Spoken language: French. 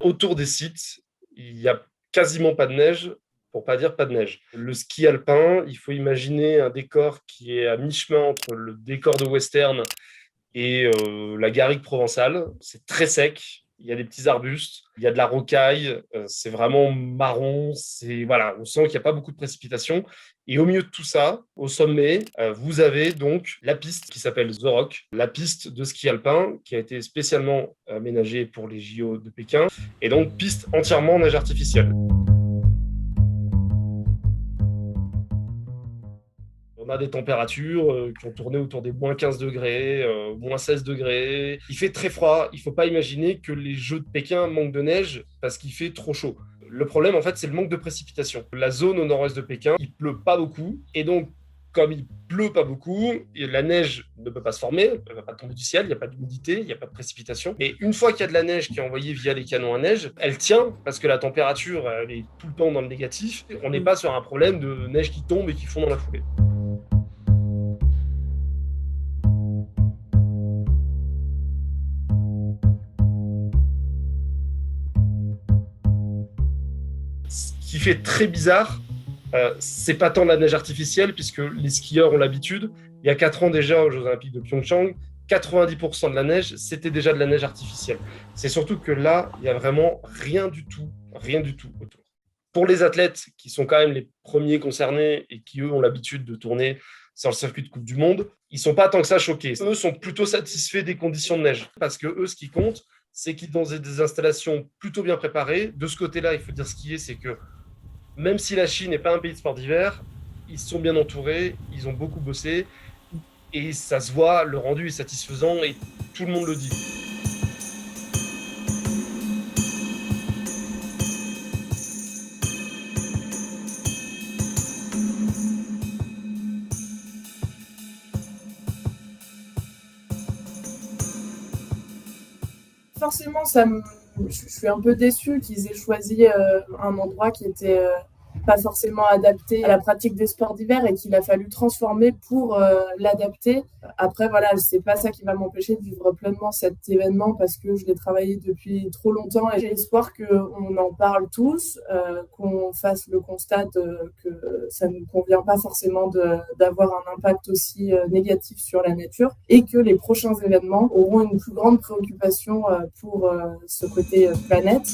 autour des sites, il y a quasiment pas de neige, pour pas dire pas de neige. Le ski alpin, il faut imaginer un décor qui est à mi-chemin entre le décor de western et la garrigue provençale. C'est très sec. Il y a des petits arbustes, il y a de la rocaille, c'est vraiment marron. Voilà, on sent qu'il n'y a pas beaucoup de précipitations. Et au milieu de tout ça, au sommet, vous avez donc la piste qui s'appelle The Rock, la piste de ski alpin qui a été spécialement aménagée pour les JO de Pékin, et donc piste entièrement en neige artificielle. On a des températures qui ont tourné autour des moins 15 degrés, moins 16 degrés. Il fait très froid. Il ne faut pas imaginer que les Jeux de Pékin manquent de neige parce qu'il fait trop chaud. Le problème, en fait, c'est le manque de précipitation. La zone au nord-est de Pékin, il pleut pas beaucoup. Et donc, comme il pleut pas beaucoup, la neige ne peut pas se former, elle ne va pas tomber du ciel, il n'y a pas d'humidité, il n'y a pas de précipitation. Mais une fois qu'il y a de la neige qui est envoyée via les canons à neige, elle tient parce que la température elle est tout le temps dans le négatif. On n'est pas sur un problème de neige qui tombe et qui fond dans la foulée. Ce qui fait très bizarre, c'est pas tant la neige artificielle, puisque les skieurs ont l'habitude. Il y a 4 ans déjà, aux Jeux Olympiques de Pyeongchang, 90% de la neige, c'était déjà de la neige artificielle. C'est surtout que là, il n'y a vraiment rien du tout autour. Pour les athlètes qui sont quand même les premiers concernés et qui, eux, ont l'habitude de tourner sur le circuit de Coupe du Monde, ils ne sont pas tant que ça choqués. Eux sont plutôt satisfaits des conditions de neige, parce que eux, ce qui compte, c'est qu'ils ont des installations plutôt bien préparées. De ce côté-là, il faut dire ce qui est, c'est que même si la Chine n'est pas un pays de sport d'hiver, ils sont bien entourés, ils ont beaucoup bossé, et ça se voit, le rendu est satisfaisant, et tout le monde le dit. Forcément, je suis un peu déçue qu'ils aient choisi un endroit qui était pas forcément adapté à la pratique des sports d'hiver et qu'il a fallu transformer pour l'adapter. Après, voilà, c'est pas ça qui va m'empêcher de vivre pleinement cet événement parce que je l'ai travaillé depuis trop longtemps et j'ai espoir qu'on en parle tous, qu'on fasse le constat que ça ne convient pas forcément d'avoir un impact aussi négatif sur la nature et que les prochains événements auront une plus grande préoccupation pour ce côté planète.